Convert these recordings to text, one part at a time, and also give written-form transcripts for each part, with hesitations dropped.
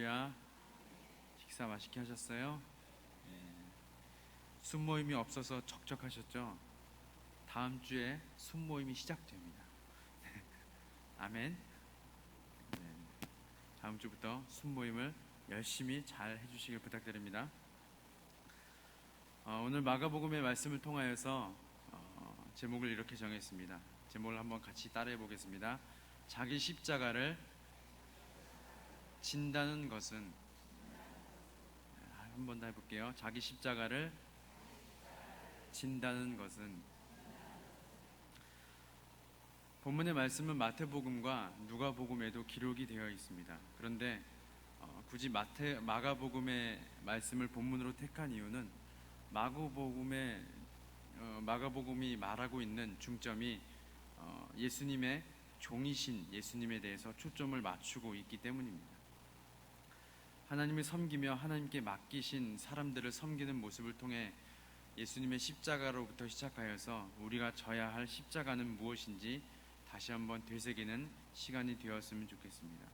할렐루야. 식사 맛있게 하셨어요? 순모임이 없어서 적적하셨죠? 다음 주에 순모임이 시작됩니다. 아멘. 네. 다음 주부터 순모임을 열심히 잘 해주시길 부탁드립니다. 오늘 마가복음의 말씀을 통하여서 제목을 이렇게 정했습니다. 제목을 한번 같이 따라해 보겠습니다. 자기 십자가를 진다는 것은, 한 번 더 해볼게요. 자기 십자가를 진다는 것은. 본문의 말씀은 마태복음과 누가복음에도 기록이 되어 있습니다. 그런데 굳이 마가복음의 말씀을 본문으로 택한 이유는 마가복음이 말하고 있는 중점이 예수님의 종이신 예수님에 대해서 초점을 맞추고 있기 때문입니다. 하나님을 섬기며 하나님께 맡기신 사람들을 섬기는 모습을 통해 예수님의 십자가로부터 시작하여서 우리가 져야 할 십자가는 무엇인지 다시 한번 되새기는 시간이 되었으면 좋겠습니다.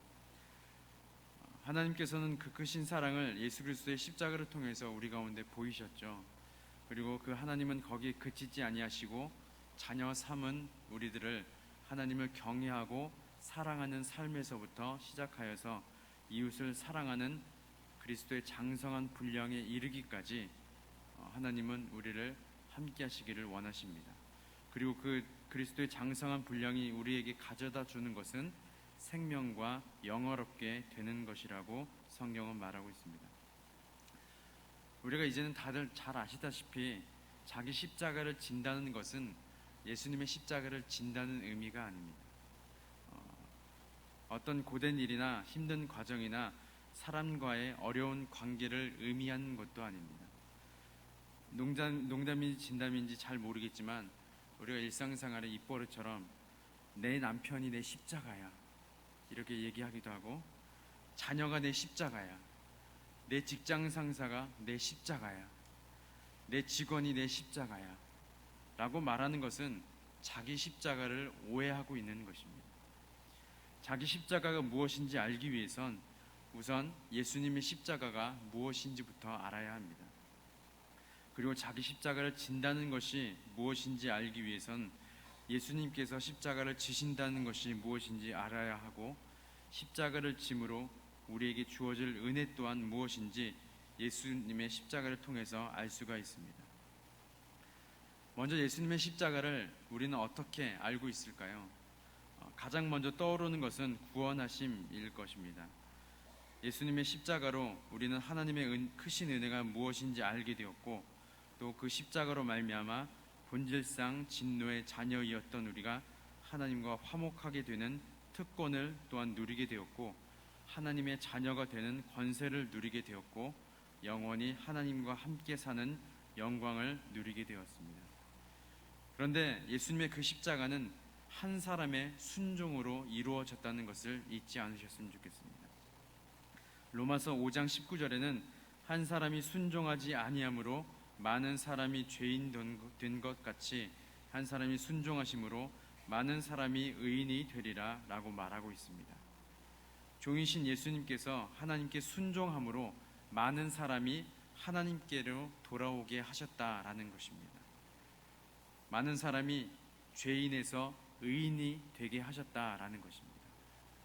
하나님께서는 그 크신 사랑을 예수 그리스도의 십자가를 통해서 우리 가운데 보이셨죠. 그리고 그 하나님은 거기에 그치지 아니하시고 자녀 삼은 우리들을 하나님을 경외하고 사랑하는 삶에서부터 시작하여서 이웃을 사랑하는 그리스도의 장성한 분량에 이르기까지 하나님은 우리를 함께 하시기를 원하십니다. 그리고 그 그리스도의 장성한 분량이 우리에게 가져다 주는 것은 생명과 영화롭게 되는 것이라고 성경은 말하고 있습니다. 우리가 이제는 다들 잘 아시다시피 자기 십자가를 진다는 것은 예수님의 십자가를 진다는 의미가 아닙니다. 어떤 고된 일이나 힘든 과정이나 사람과의 어려운 관계를 의미하는 것도 아닙니다. 농담인지 진담인지 잘 모르겠지만 우리가 일상생활의 입버릇처럼 내 남편이 내 십자가야 이렇게 얘기하기도 하고, 자녀가 내 십자가야, 내 직장 상사가 내 십자가야, 내 직원이 내 십자가야 라고 말하는 것은 자기 십자가를 오해하고 있는 것입니다. 자기 십자가가 무엇인지 알기 위해선 우선 예수님의 십자가가 무엇인지부터 알아야 합니다. 그리고 자기 십자가를 진다는 것이 무엇인지 알기 위해선 예수님께서 십자가를 지신다는 것이 무엇인지 알아야 하고, 십자가를 짐으로 우리에게 주어질 은혜 또한 무엇인지 예수님의 십자가를 통해서 알 수가 있습니다. 먼저 예수님의 십자가를 우리는 어떻게 알고 있을까요? 가장 먼저 떠오르는 것은 구원하심일 것입니다. 예수님의 십자가로 우리는 하나님의 크신 은혜가 무엇인지 알게 되었고, 또 그 십자가로 말미암아 본질상 진노의 자녀이었던 우리가 하나님과 화목하게 되는 특권을 또한 누리게 되었고, 하나님의 자녀가 되는 권세를 누리게 되었고, 영원히 하나님과 함께 사는 영광을 누리게 되었습니다. 그런데 예수님의 그 십자가는 한 사람의 순종으로 이루어졌다는 것을 잊지 않으셨으면 좋겠습니다. 로마서 5장 19절에는 한 사람이 순종하지 아니함으로 많은 사람이 죄인 된 것 같이 한 사람이 순종하심으로 많은 사람이 의인이 되리라 라고 말하고 있습니다. 종이신 예수님께서 하나님께 순종함으로 많은 사람이 하나님께로 돌아오게 하셨다라는 것입니다. 많은 사람이 죄인에서 의인이 되게 하셨다라는 것입니다.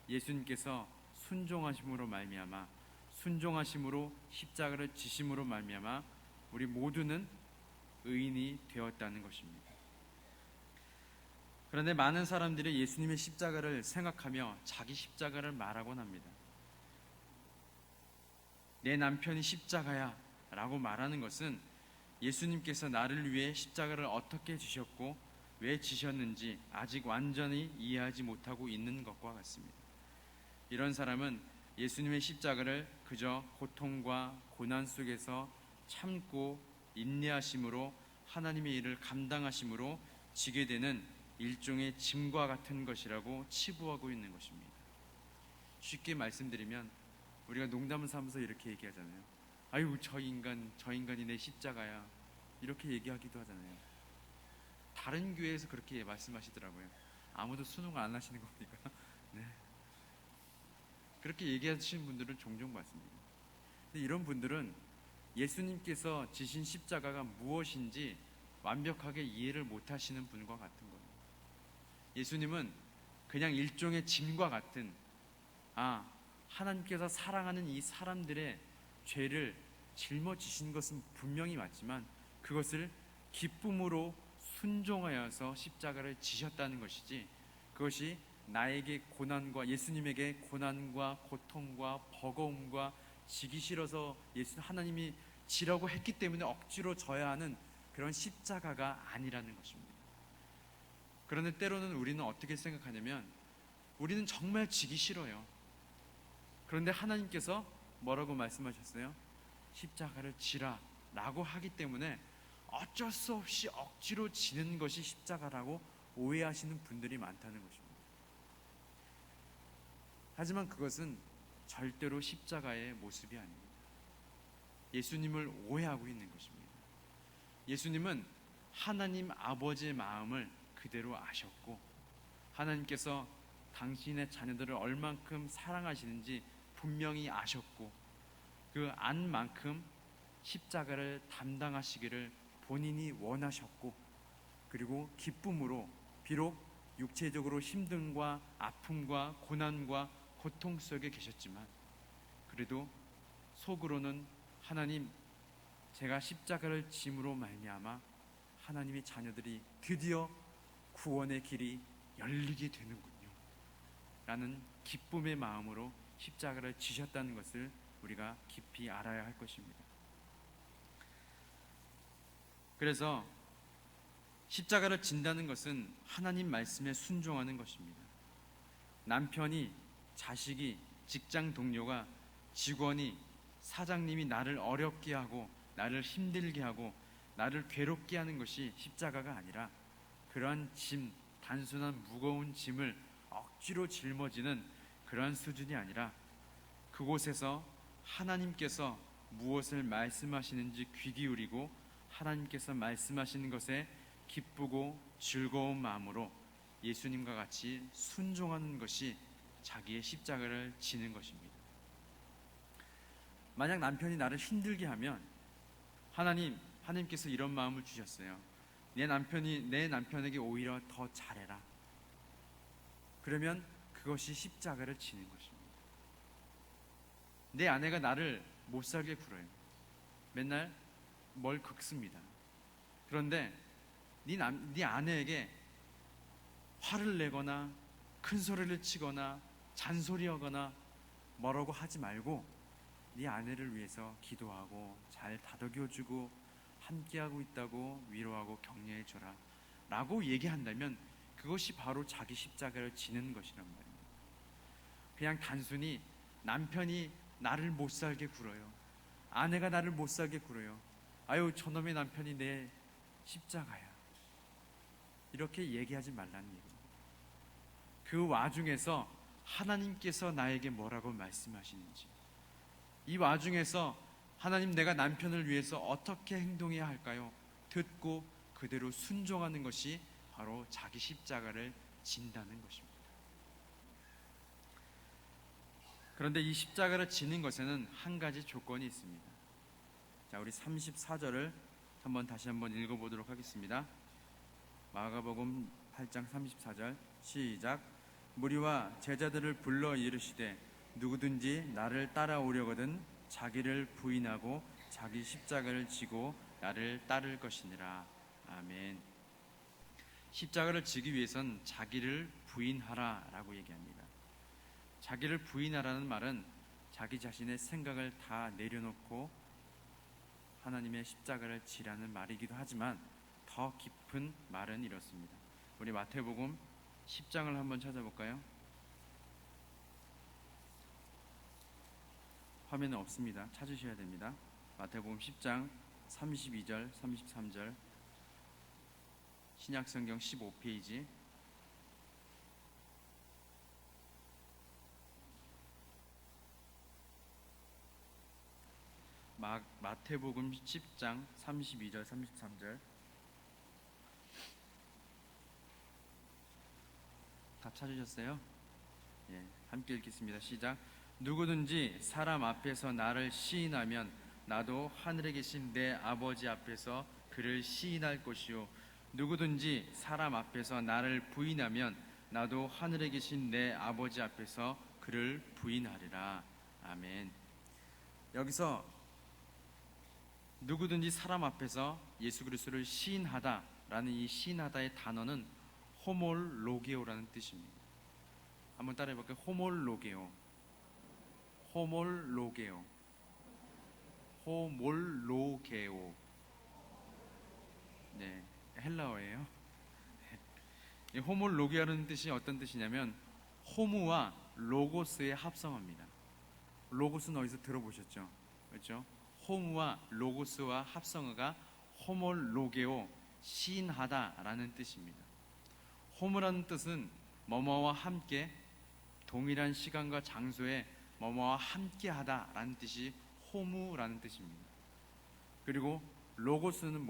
예수님께서 순종하심으로 말미암아, 순종하심으로 십자가를 지심으로 말미암아 우리 모두는 의인이 되었다는 것입니다. 그런데 많은 사람들이 예수님의 십자가를 생각하며 자기 십자가를 말하곤 합니다. 내 남편이 십자가야 라고 말하는 것은 예수님께서 나를 위해 십자가를 어떻게 지셨고 왜 지셨는지 아직 완전히 이해하지 못하고 있는 것과 같습니다. 이런 사람은 예수님의 십자가를 그저 고통과 고난 속에서 참고 인내하심으로 하나님의 일을 감당하심으로 지게 되는 일종의 짐과 같은 것이라고 치부하고 있는 것입니다. 쉽게 말씀드리면 우리가 농담을 삼아서 이렇게 얘기하잖아요. 아유, 저 인간이 내 십자가야 이렇게 얘기하기도 하잖아요. 다른 교회에서 그렇게 말씀하시더라고요. 아무도 수능 안 하시는 겁니까? 네. 그렇게 얘기하시는 분들은 종종 봤습니다. 근데 이런 분들은 예수님께서 지신 십자가가 무엇인지 완벽하게 이해를 못하시는 분과 같은 거예요. 예수님은 그냥 일종의 짐과 같은, 하나님께서 사랑하는 이 사람들의 죄를 짊어지신 것은 분명히 맞지만 그것을 기쁨으로 순종하여서 십자가를 지셨다는 것이지, 그것이 나에게 고난과, 예수님에게 고난과 고통과 버거움과 지기 싫어서 하나님이 지라고 했기 때문에 억지로 져야 하는 그런 십자가가 아니라는 것입니다. 그런데 때로는 우리는 어떻게 생각하냐면, 우리는 정말 지기 싫어요. 그런데 하나님께서 뭐라고 말씀하셨어요? 십자가를 지라 라고 하기 때문에 어쩔 수 없이 억지로 지는 것이 십자가라고 오해하시는 분들이 많다는 것입니다. 하지만 그것은 절대로 십자가의 모습이 아닙니다. 예수님을 오해하고 있는 것입니다. 예수님은 하나님 아버지의 마음을 그대로 아셨고, 하나님께서 당신의 자녀들을 얼만큼 사랑하시는지 분명히 아셨고, 그 안 만큼 십자가를 담당하시기를 본인이 원하셨고, 그리고 기쁨으로, 비록 육체적으로 힘듦과 아픔과 고난과 고통 속에 계셨지만 그래도 속으로는 하나님, 제가 십자가를 짐으로 말미암아 하나님의 자녀들이 드디어 구원의 길이 열리게 되는군요 라는 기쁨의 마음으로 십자가를 지셨다는 것을 우리가 깊이 알아야 할 것입니다. 그래서 십자가를 진다는 것은 하나님 말씀에 순종하는 것입니다. 남편이, 자식이, 직장 동료가, 직원이, 사장님이 나를 어렵게 하고 나를 힘들게 하고 나를 괴롭게 하는 것이 십자가가 아니라, 그러한 짐, 단순한 무거운 짐을 억지로 짊어지는 그러한 수준이 아니라, 그곳에서 하나님께서 무엇을 말씀하시는지 귀 기울이고 하나님께서 말씀하시는 것에 기쁘고 즐거운 마음으로 예수님과 같이 순종하는 것이 자기의 십자가를 지는 것입니다. 만약 남편이 나를 힘들게 하면 하나님께서 이런 마음을 주셨어요. 내 남편에게 오히려 더 잘해라. 그러면 그것이 십자가를 지는 것입니다. 내 아내가 나를 못 살게 굴어요. 맨날 뭘 긁습니다. 그런데 네 아내에게 화를 내거나 큰 소리를 치거나 잔소리하거나 뭐라고 하지 말고 네 아내를 위해서 기도하고 잘 다독여주고 함께하고 있다고 위로하고 격려해줘라 라고 얘기한다면 그것이 바로 자기 십자가를 지는 것이란 말입니다. 그냥 단순히 남편이 나를 못 살게 굴어요, 아내가 나를 못 살게 굴어요, 아유 저놈의 남편이 내 십자가야, 이렇게 얘기하지 말라는 얘기입니다. 그 와중에서 하나님께서 나에게 뭐라고 말씀하시는지, 이 와중에서 하나님, 내가 남편을 위해서 어떻게 행동해야 할까요? 듣고 그대로 순종하는 것이 바로 자기 십자가를 진다는 것입니다. 그런데 이 십자가를 지는 것에는 한 가지 조건이 있습니다. 자, 우리 34절을 다시 한번 읽어보도록 하겠습니다. 마가복음 8장 34절 시작. 무리와 제자들을 불러 이르시되 누구든지 나를 따라오려거든 자기를 부인하고 자기 십자가를 지고 나를 따를 것이니라. 아멘. 십자가를 지기 위해선 자기를 부인하라 라고 얘기합니다. 자기를 부인하라는 말은 자기 자신의 생각을 다 내려놓고 하나님의 십자가를 지라는 말이기도 하지만 더 깊은 말은 이렇습니다. 우리 마태복음 10장을 한번 찾아볼까요? 화면에 없습니다. 찾으셔야 됩니다. 마태복음 10장 32절 33절 신약성경 15페이지. 마태복음 10장 32절 33절 다 찾으셨어요? 예, 함께 읽겠습니다. 시작. 누구든지 사람 앞에서 나를 시인하면 나도 하늘에 계신 내 아버지 앞에서 그를 시인할 것이요 누구든지 사람 앞에서 나를 부인하면 나도 하늘에 계신 내 아버지 앞에서 그를 부인하리라. 아멘. 여기서 누구든지 사람 앞에서 예수 그리스도를 시인하다라는 이 시인하다의 단어는 호몰로게오라는 뜻입니다. 한번 따라해 볼까요? 호몰로게오. 호몰로게오. 호몰로게오. 네, 헬라어예요. 이 호몰로게오라는 뜻이 어떤 뜻이냐면 호무와 로고스의 합성어입니다. 로고스는 어디서 들어보셨죠? 그렇죠? 호무와 로고스와 합성어가 호몰로게오, 시인하다라는 뜻입니다. 호무라는 뜻은 뭐뭐와 함께, 동일한 시간과 장소에 뭐뭐와 함께하다라는 뜻이 호무라는 뜻입니다. 그리고 로고스는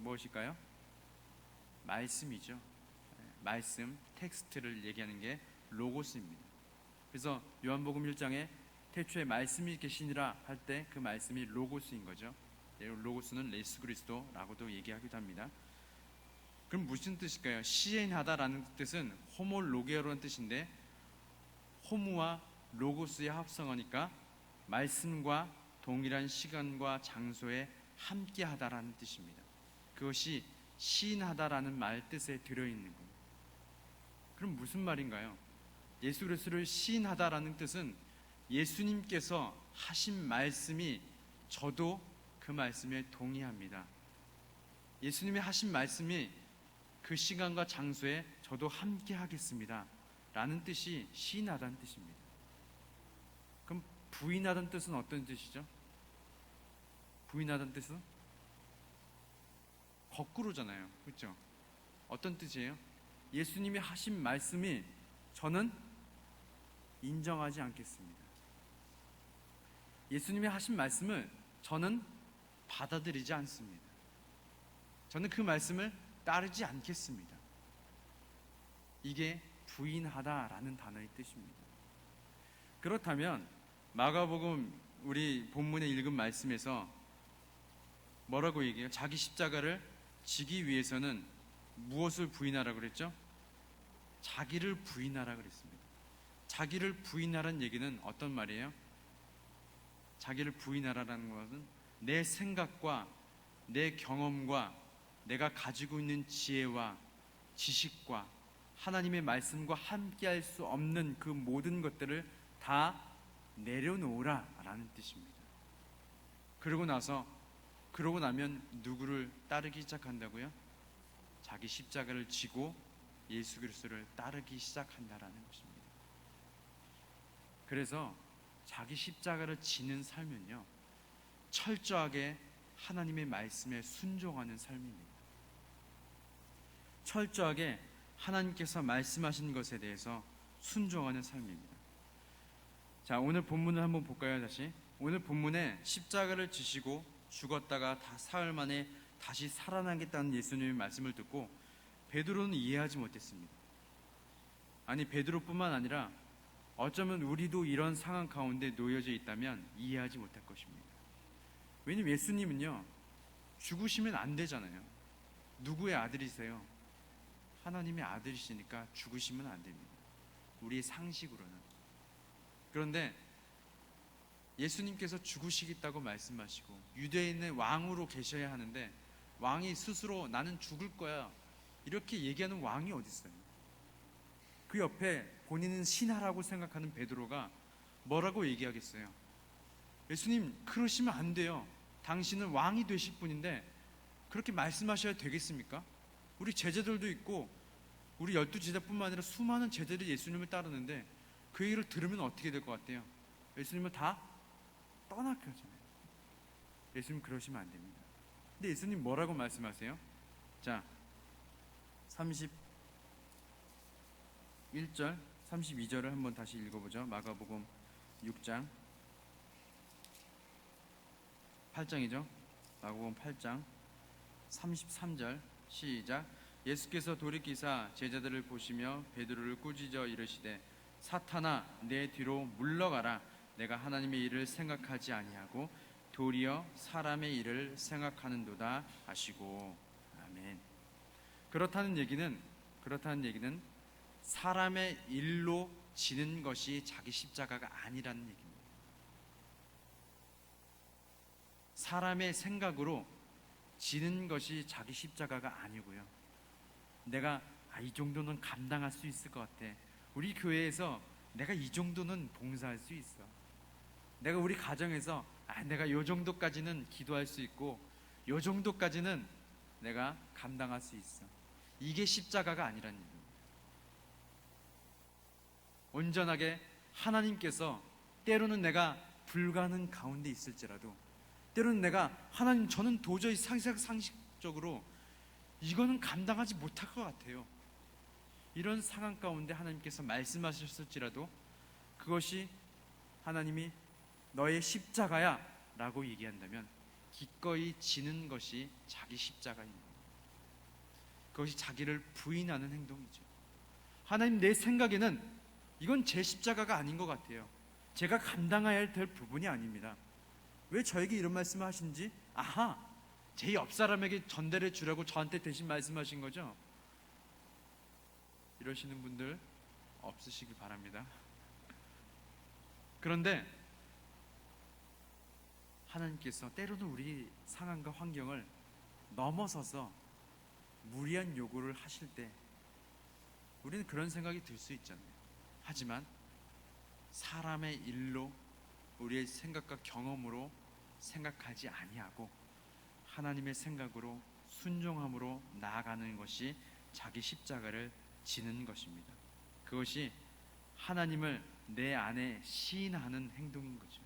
무엇일까요? 말씀이죠. 말씀, 텍스트를 얘기하는 게 로고스입니다. 그래서 요한복음 1장에 태초에 말씀이 계시니라 할 때 그 말씀이 로고스인 거죠. 로고스는 예수 그리스도라고도 얘기하기도 합니다. 그럼 무슨 뜻일까요? 시인하다라는 뜻은 호몰로게오라는 뜻인데 호무와 로고스의 합성어니까 말씀과 동일한 시간과 장소에 함께하다라는 뜻입니다. 그것이 시인하다라는 말 뜻에 들어있는 겁니다. 그럼 무슨 말인가요? 예수 그리스도를 시인하다라는 뜻은 예수님께서 하신 말씀이 저도 그 말씀에 동의합니다. 예수님이 하신 말씀이 그 시간과 장소에 저도 함께 하겠습니다 라는 뜻이 시인하다는 뜻입니다. 그럼 부인하다는 뜻은 어떤 뜻이죠? 부인하다는 뜻은 거꾸로잖아요. 그렇죠? 어떤 뜻이에요? 예수님이 하신 말씀이 저는 인정하지 않겠습니다. 예수님이 하신 말씀을 저는 받아들이지 않습니다. 저는 그 말씀을 따르지 않겠습니다. 이게 부인하다라는 단어의 뜻입니다. 그렇다면 마가복음 우리 본문에 읽은 말씀에서 뭐라고 얘기해요? 자기 십자가를 지기 위해서는 무엇을 부인하라고 그랬죠? 자기를 부인하라고 그랬습니다. 자기를 부인하라는 얘기는 어떤 말이에요? 자기를 부인하라는 것은 내 생각과 내 경험과 내가 가지고 있는 지혜와 지식과 하나님의 말씀과 함께할 수 없는 그 모든 것들을 다 내려놓으라라는 뜻입니다. 그러고 나면 누구를 따르기 시작한다고요? 자기 십자가를 지고 예수 그리스도를 따르기 시작한다라는 것입니다. 그래서 자기 십자가를 지는 삶은요, 철저하게 하나님의 말씀에 순종하는 삶입니다. 철저하게 하나님께서 말씀하신 것에 대해서 순종하는 삶입니다. 자, 오늘 본문을 한번 볼까요? 다시. 오늘 본문에 십자가를 지시고 죽었다가 사흘 만에 다시 살아나겠다는 예수님의 말씀을 듣고 베드로는 이해하지 못했습니다. 아니, 베드로뿐만 아니라 어쩌면 우리도 이런 상황 가운데 놓여져 있다면 이해하지 못할 것입니다. 왜냐하면 예수님은요, 죽으시면 안 되잖아요. 누구의 아들이세요? 하나님의 아들이시니까 죽으시면 안 됩니다. 우리의 상식으로는. 그런데 예수님께서 죽으시겠다고 말씀하시고 유대인의 왕으로 계셔야 하는데 왕이 스스로 나는 죽을 거야 이렇게 얘기하는 왕이 어디 있어요? 그 옆에 본인은 신하라고 생각하는 베드로가 뭐라고 얘기하겠어요? 예수님, 그러시면 안 돼요. 당신은 왕이 되실 분인데 그렇게 말씀하셔야 되겠습니까? 우리 제자들도 있고 우리 12제자뿐만 아니라 수많은 제자들이 예수님을 따르는데 그 얘기를 들으면 어떻게 될 것 같아요? 예수님을 다 떠나게 하잖아요. 예수님 그러시면 안 됩니다. 근데 예수님 뭐라고 말씀하세요? 자, 31절, 32절을 한번 다시 읽어보죠. 마가복음 6장 8장이죠. 마가복음 8장 33절 시작. 예수께서 돌이키사 제자들을 보시며 베드로를 꾸짖어 이르시되 사탄아 내 뒤로 물러가라 내가 하나님의 일을 생각하지 아니하고 도리어 사람의 일을 생각하는도다 하시고. 아멘. 그렇다는 얘기는 사람의 일로 지는 것이 자기 십자가가 아니라는 얘기입니다. 사람의 생각으로 지는 것이 자기 십자가가 아니고요. 내가 이 정도는 감당할 수 있을 것 같아. 우리 교회에서 내가 이 정도는 봉사할 수 있어. 내가 우리 가정에서 내가 요 정도까지는 기도할 수 있고 요 정도까지는 내가 감당할 수 있어. 이게 십자가가 아니라는 얘기입니다. 온전하게 하나님께서 때로는 내가 불가능 가운데 있을지라도 때로는 내가 하나님 저는 도저히 상식적으로 이거는 감당하지 못할 것 같아요. 이런 상황 가운데 하나님께서 말씀하셨을지라도 그것이 하나님이 너의 십자가야 라고 얘기한다면 기꺼이 지는 것이 자기 십자가입니다. 그것이 자기를 부인하는 행동이죠. 하나님 내 생각에는 이건 제 십자가가 아닌 것 같아요. 제가 감당해야 될 부분이 아닙니다. 왜 저에게 이런 말씀을 하신지 제 옆 사람에게 전달해 주라고 저한테 대신 말씀하신 거죠? 이러시는 분들 없으시길 바랍니다. 그런데 하나님께서 때로는 우리 상황과 환경을 넘어서서 무리한 요구를 하실 때 우리는 그런 생각이 들 수 있잖아요. 하지만 사람의 일로 우리의 생각과 경험으로 생각하지 아니하고 하나님의 생각으로 순종함으로 나아가는 것이 자기 십자가를 지는 것입니다. 그것이 하나님을 내 안에 시인하는 행동인 거죠.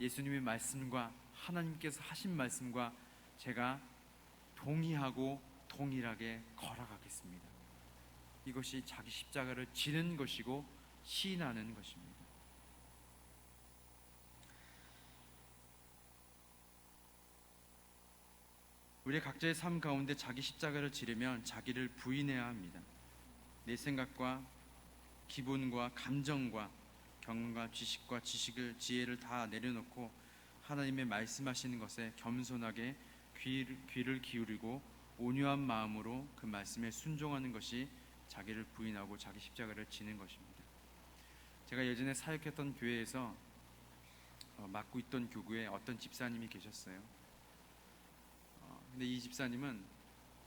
예수님의 말씀과 하나님께서 하신 말씀과 제가 동의하고 동일하게 걸어가겠습니다. 이것이 자기 십자가를 지는 것이고 시인하는 것입니다. 우리 각자의 삶 가운데 자기 십자가를 지려면 자기를 부인해야 합니다. 내 생각과 기분과 감정과 경험과 지식과 지혜를 다 내려놓고 하나님의 말씀하시는 것에 겸손하게 귀를 기울이고 온유한 마음으로 그 말씀에 순종하는 것이 자기를 부인하고 자기 십자가를 지는 것입니다. 제가 예전에 사역했던 교회에서 맡고 있던 교구에 어떤 집사님이 계셨어요. 근데 이 집사님은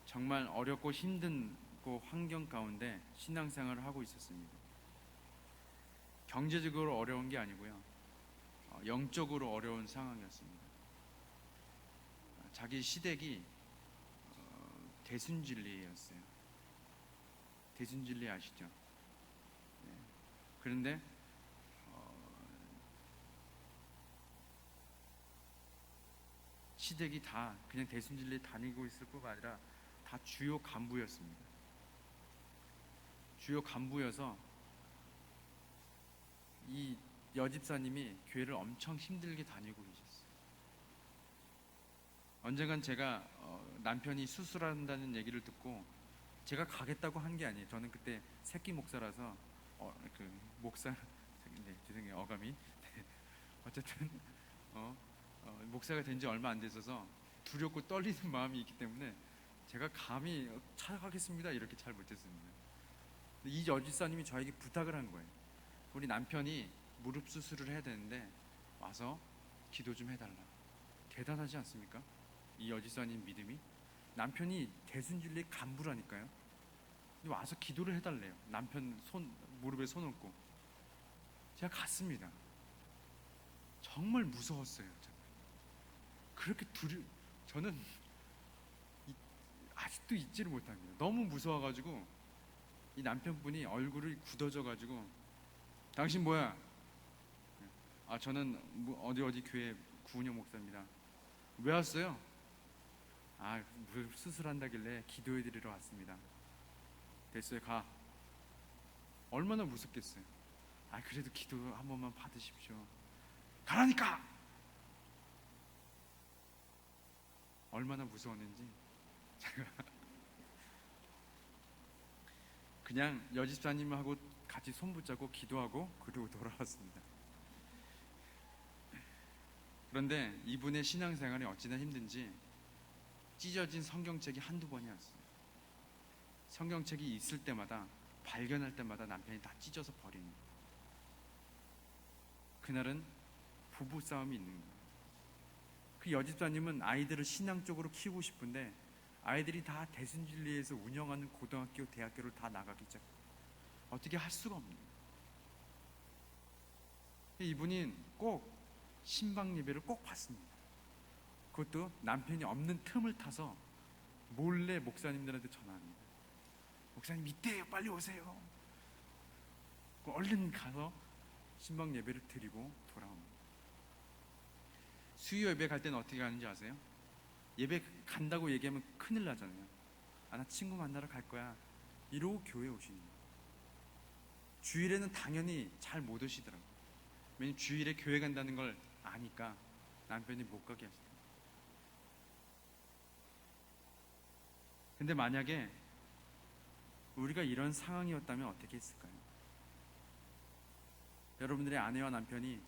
정말 어렵고 힘든 그 환경 가운데 신앙생활을 하고 있었습니다. 경제적으로 어려운 게 아니고요, 영적으로 어려운 상황이었습니다. 자기 시댁이 대순진리였어요. 대순진리 아시죠? 네. 그런데 시댁이 다 그냥 대순진리 다니고 있을 뿐만 아니라 다 주요 간부였습니다. 주요 간부여서 이 여집사님이 교회를 엄청 힘들게 다니고 계셨어요. 언젠간 제가 남편이 수술한다는 얘기를 듣고 제가 가겠다고 한 게 아니에요. 저는 그때 새끼 목사라서 그 목사 네, 죄송해요 어감이 네. 어쨌든 목사가 된 지 얼마 안 됐어서 두렵고 떨리는 마음이 있기 때문에 제가 감히 찾아가겠습니다 이렇게 잘 못했습니다. 이 여집사님이 저에게 부탁을 한 거예요. 우리 남편이 무릎 수술을 해야 되는데 와서 기도 좀 해달라. 대단하지 않습니까? 이 여집사님 믿음이. 남편이 대순진리 간부라니까요. 근데 와서 기도를 해달래요. 남편 무릎에 손 얹고. 제가 갔습니다. 정말 무서웠어요. 그렇게 저는 아직도 잊지를 못합니다. 너무 무서워가지고 이 남편분이 얼굴이 굳어져가지고 당신 뭐야? 저는 어디 교회 구은영 목사입니다. 왜 왔어요? 무릎 수술한다길래 기도해드리러 왔습니다. 됐어요, 가. 얼마나 무섭겠어요. 그래도 기도 한 번만 받으십시오. 가라니까. 얼마나 무서웠는지 제가 그냥 여집사님하고 같이 손 붙잡고 기도하고 그리고 돌아왔습니다. 그런데 이분의 신앙생활이 어찌나 힘든지 찢어진 성경책이 한두 번이었어요. 성경책이 있을 때마다, 발견할 때마다 남편이 다 찢어서 버리는 거예요. 그날은 부부싸움이 있는 거예요. 그 여집사님은 아이들을 신앙적으로 키우고 싶은데 아이들이 다 대순진리에서 운영하는 고등학교, 대학교를 다 나가기 시작해요. 어떻게 할 수가 없는 거예요. 이분이 꼭 신방 예배를 꼭 봤습니다. 그것도 남편이 없는 틈을 타서 몰래 목사님들한테 전화합니다. 목사님 이때요, 빨리 오세요. 얼른 가서 신방 예배를 드리고 돌아옵니다. 수요 예배 갈 때는 어떻게 가는지 아세요? 예배 간다고 얘기하면 큰일 나잖아요. 나 친구 만나러 갈 거야 이러고 교회에 오시는 거예요. 주일에는 당연히 잘 못 오시더라고요. 왜냐면 주일에 교회 간다는 걸 아니까 남편이 못 가게 하시더라고요. 근데 만약에 우리가 이런 상황이었다면 어떻게 했을까요? 여러분들의 아내와 남편이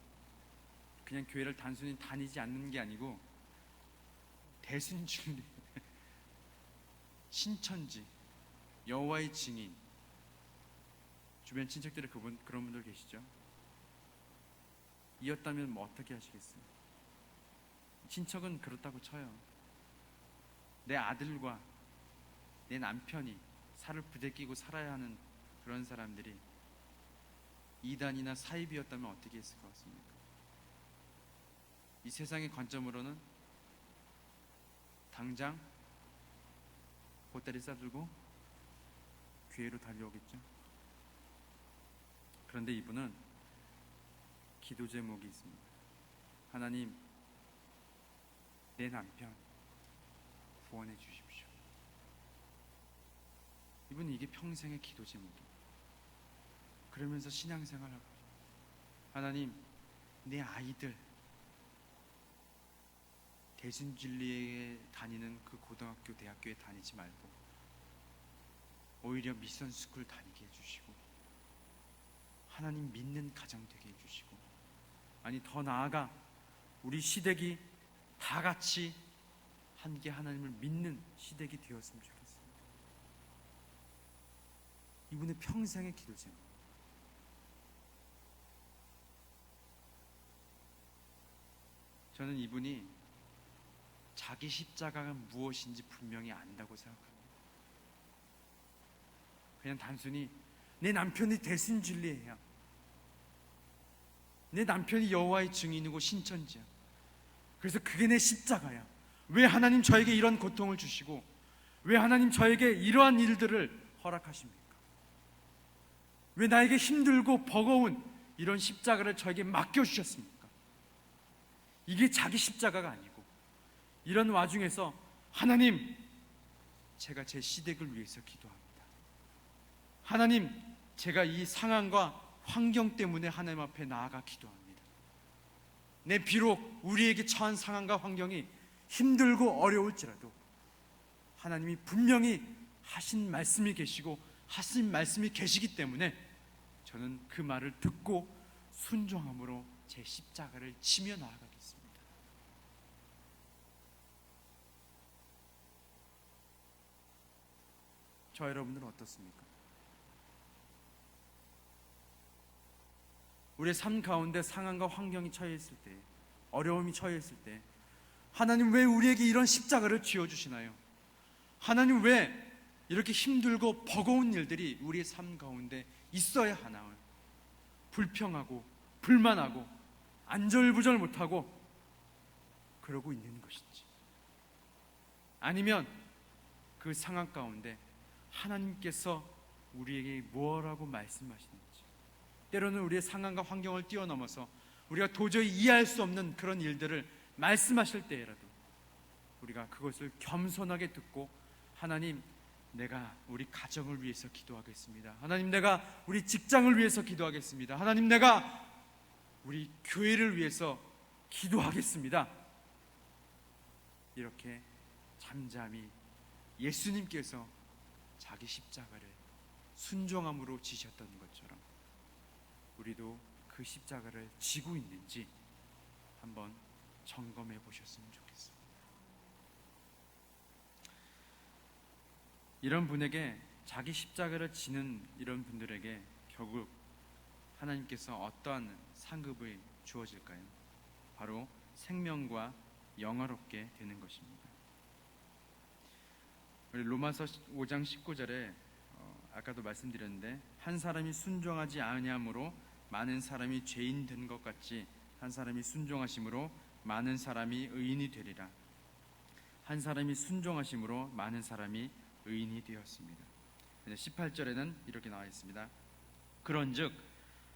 그냥 교회를 단순히 다니지 않는 게 아니고 대순진리, 신천지, 여호와의 증인, 주변 친척들의 그런 분들 계시죠? 이었다면 뭐 어떻게 하시겠어요? 친척은 그렇다고 쳐요. 내 아들과 내 남편이 살을 부대끼고 살아야 하는 그런 사람들이 이단이나 사입이었다면 어떻게 했을 것 같습니까? 이 세상의 관점으로는 당장 보따리 싸들고 교회로 달려오겠죠. 그런데 이분은 기도 제목이 있습니다. 하나님, 내 남편 구원해 주십시오. 이분은 이게 평생의 기도 제목이에요. 그러면서 신앙생활하고, 하나님, 내 아이들 대순진리에 다니는 그 고등학교, 대학교에 다니지 말고 오히려 미션 스쿨 다니게 해주시고, 하나님 믿는 가정 되게 해주시고, 아니 더 나아가 우리 시댁이 다 같이 함께 하나님을 믿는 시댁이 되었으면 좋겠습니다. 이분의 평생의 기도 제목. 저는 이분이 자기 십자가가 무엇인지 분명히 안다고 생각합니다. 그냥 단순히 내 남편이 대순진리예요, 내 남편이 여호와의 증인이고 신천지야, 그래서 그게 내 십자가야. 왜 하나님 저에게 이런 고통을 주시고 왜 하나님 저에게 이러한 일들을 허락하십니까? 왜 나에게 힘들고 버거운 이런 십자가를 저에게 맡겨주셨습니까? 이게 자기 십자가가 아니고, 이런 와중에서 하나님, 제가 제 시댁을 위해서 기도합니다. 하나님, 제가 이 상황과 환경 때문에 하나님 앞에 나아가 기도합니다. 내 비록 우리에게 처한 상황과 환경이 힘들고 어려울지라도 하나님이 분명히 하신 말씀이 계시고 하신 말씀이 계시기 때문에 저는 그 말을 듣고 순종함으로 제 십자가를 지며 나아가겠습니다. 저 여러분들은 어떻습니까? 우리의 삶 가운데 상황과 환경이 처해 있을 때, 어려움이 처해 있을 때 하나님 왜 우리에게 이런 십자가를 쥐어주시나요? 하나님 왜 이렇게 힘들고 버거운 일들이 우리의 삶 가운데 있어야 하나요? 불평하고 불만하고 안절부절 못하고 그러고 있는 것인지, 아니면 그 상황 가운데 하나님께서 우리에게 뭐라고 말씀하시는지, 때로는 우리의 상황과 환경을 뛰어넘어서 우리가 도저히 이해할 수 없는 그런 일들을 말씀하실 때라도 우리가 그것을 겸손하게 듣고, 하나님, 내가 우리 가정을 위해서 기도하겠습니다. 하나님, 내가 우리 직장을 위해서 기도하겠습니다. 하나님, 내가 우리 교회를 위해서 기도하겠습니다. 이렇게 잠잠히 예수님께서 자기 십자가를 순종함으로 지셨던 것처럼 우리도 그 십자가를 지고 있는지 한번 점검해 보셨으면 좋겠습니다. 이런 분에게, 자기 십자가를 지는 이런 분들에게 결국 하나님께서 어떠한 상급이 주어질까요? 바로 생명과 영화롭게 되는 것입니다. 우리 로마서 5장 19절에 아까도 말씀드렸는데, 한 사람이 순종하지 아니함으로 많은 사람이 죄인 된 것 같이 한 사람이 순종하심으로 많은 사람이 의인이 되리라. 한 사람이 순종하심으로 많은 사람이 의인이 되었습니다. 18절에는 이렇게 나와 있습니다. 그런즉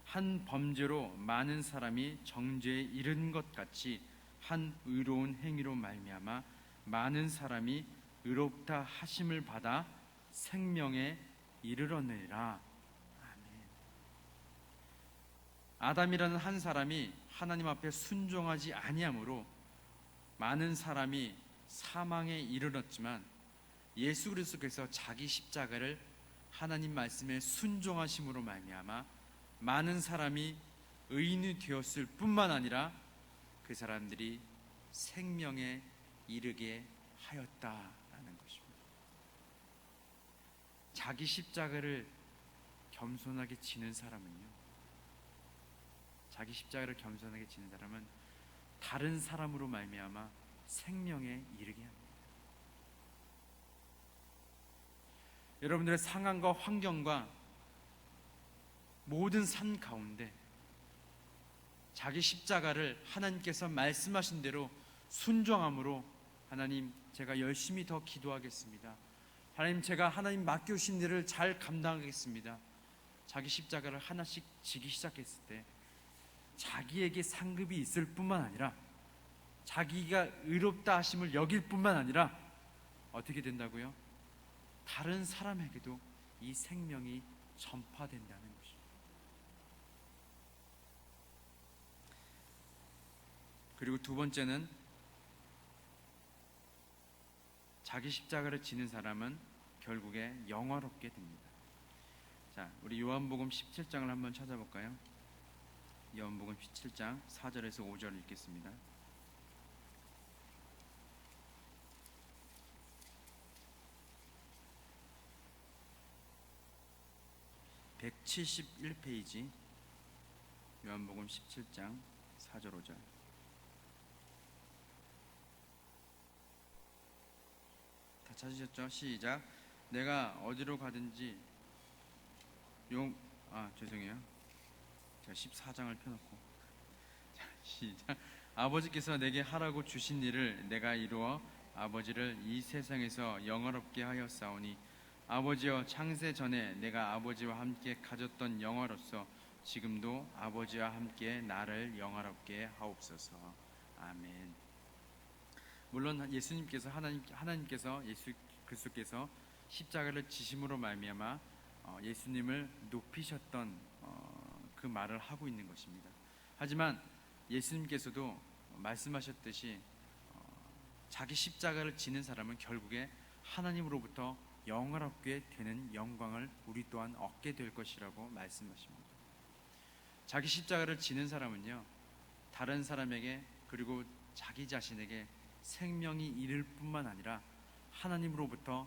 한 범죄로 많은 사람이 정죄에 이른 것 같이 한 의로운 행위로 말미암아 많은 사람이 의롭다 하심을 받아 생명에 이르러내리라. 아멘. 아담이라는 한 사람이 하나님 앞에 순종하지 아니함으로 많은 사람이 사망에 이르렀지만, 예수 그리스도께서 자기 십자가를 하나님 말씀에 순종하심으로 말미암아 많은 사람이 의인이 되었을 뿐만 아니라 그 사람들이 생명에 이르게 하였다라는 것입니다. 자기 십자가를 겸손하게 지는 사람은요, 자기 십자가를 겸손하게 지는 사람은 다른 사람으로 말미암아 생명에 이르게 합니다. 여러분들의 상황과 환경과 모든 산 가운데 자기 십자가를 하나님께서 말씀하신 대로 순종함으로, 하나님, 제가 열심히 더 기도하겠습니다. 하나님, 제가 하나님 맡겨주신 일을 잘 감당하겠습니다. 자기 십자가를 하나씩 지기 시작했을 때 자기에게 상급이 있을 뿐만 아니라, 자기가 의롭다 하심을 여길 뿐만 아니라 어떻게 된다고요? 다른 사람에게도 이 생명이 전파된다는 것입니다. 그리고 두 번째는, 자기 십자가를 지는 사람은 결국에 영화롭게 됩니다. 자, 우리 요한복음 17장을 한번 찾아볼까요? 요한복음 17장 4절에서 5절 읽겠습니다. (171페이지) 요한복음 17장 4절 5절. 다 찾으셨죠? 시작. 내가 어디로 가든지 죄송해요. 제가 14장을 펴놓고. 자, 시작. 아버지께서 내게 하라고 주신 일을 내가 이루어 아버지를 이 세상에서 영화롭게 하였사오니, 아버지여, 창세 전에 내가 아버지와 함께 가졌던 영화로서 지금도 아버지와 함께 나를 영화롭게 하옵소서. 아멘. 물론 예수님께서 하나님께서 예수 그리스도께서 십자가를 지심으로 말미암아 예수님을 높이셨던 그 말을 하고 있는 것입니다. 하지만 예수님께서도 말씀하셨듯이 자기 십자가를 지는 사람은 결국에 하나님으로부터 영화롭게 되는 영광을 우리 또한 얻게 될 것이라고 말씀하십니다. 자기 십자가를 지는 사람은요, 다른 사람에게, 그리고 자기 자신에게 생명이 이를 뿐만 아니라 하나님으로부터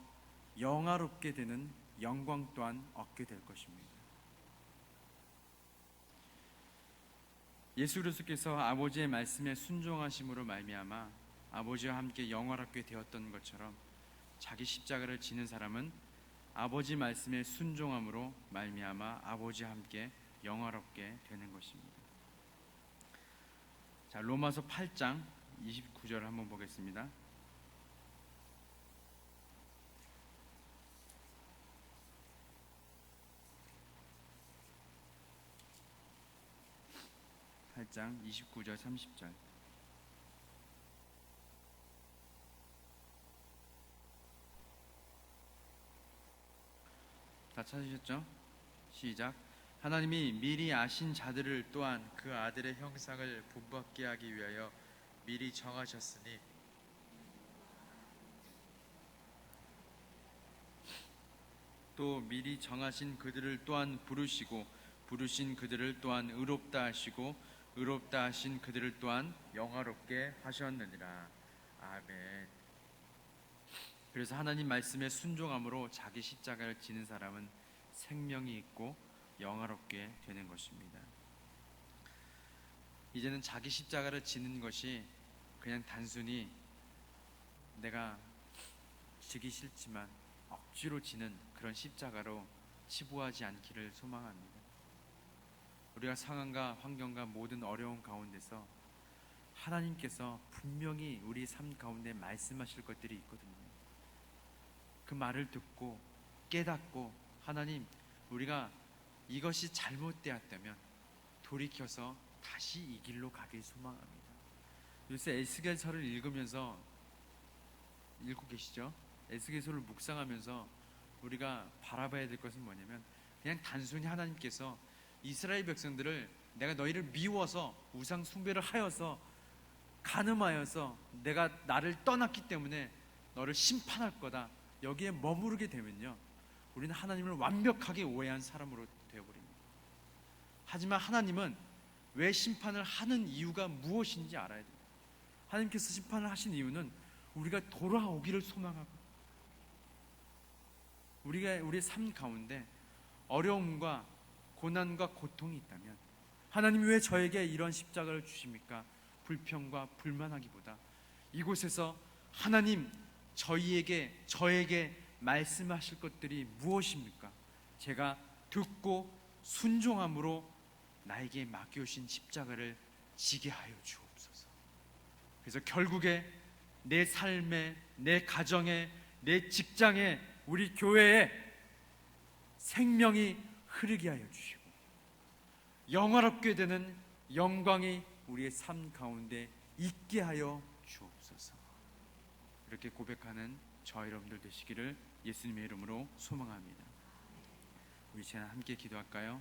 영화롭게 되는 영광 또한 얻게 될 것입니다. 예수 그리스도께서 아버지의 말씀에 순종하심으로 말미암아 아버지와 함께 영화롭게 되었던 것처럼, 자기 십자가를 지는 사람은 아버지 말씀에 순종함으로 말미암아 아버지와 함께 영화롭게 되는 것입니다. 자, 로마서 8장 29절 한번 보겠습니다. (8장) 29절 30절. 다 찾으셨죠? 시작. 하나님이 미리 아신 자들을 또한 그 아들의 형상을 본받게 하기 위하여 미리 정하셨으니, 또 미리 정하신 그들을 또한 부르시고, 부르신 그들을 또한 의롭다 하시고, 의롭다 하신 그들을 또한 영화롭게 하셨느니라. 아멘. 그래서 하나님 말씀에 순종함으로 자기 십자가를 지는 사람은 생명이 있고 영화롭게 되는 것입니다. 이제는 자기 십자가를 지는 것이 그냥 단순히 내가 지기 싫지만 억지로 지는 그런 십자가로 치부하지 않기를 소망합니다. 우리가 상황과 환경과 모든 어려운 가운데서 하나님께서 분명히 우리 삶 가운데 말씀하실 것들이 있거든요. 그 말을 듣고 깨닫고 하나님, 우리가 이것이 잘못되었다면 돌이켜서 다시 이 길로 가길 소망합니다. 요새 에스겔서를 읽으면서 읽고 계시죠? 에스겔서를 묵상하면서 우리가 바라봐야 될 것은 뭐냐면 그냥 단순히 하나님께서 이스라엘 백성들을 내가 너희를 미워서 우상 숭배를 하여서 간음하여서 내가 나를 떠났기 때문에 너를 심판할 거다, 여기에 머무르게 되면요, 우리는 하나님을 완벽하게 오해한 사람으로 되어버립니다. 하지만 하나님은 왜 심판을 하는 이유가 무엇인지 알아야 됩니다. 하나님께서 심판을 하신 이유는 우리가 돌아오기를 소망하고, 우리가 우리의 삶 가운데 어려움과 고난과 고통이 있다면 하나님 왜 저에게 이런 십자가를 주십니까? 불평과 불만하기보다 이곳에서 하나님 저에게 말씀하실 것들이 무엇입니까? 제가 듣고 순종함으로 나에게 맡겨오신 십자가를 지게 하여 주옵소서. 그래서 결국에 내 삶에, 내 가정에, 내 직장에, 우리 교회에 생명이 흐르게 하여 주시고 영화롭게 되는 영광이 우리의 삶 가운데 있게 하여 주옵소서. 이렇게 고백하는 저와 여러분들 되시기를 예수님의 이름으로 소망합니다. 우리 제가 함께 기도할까요?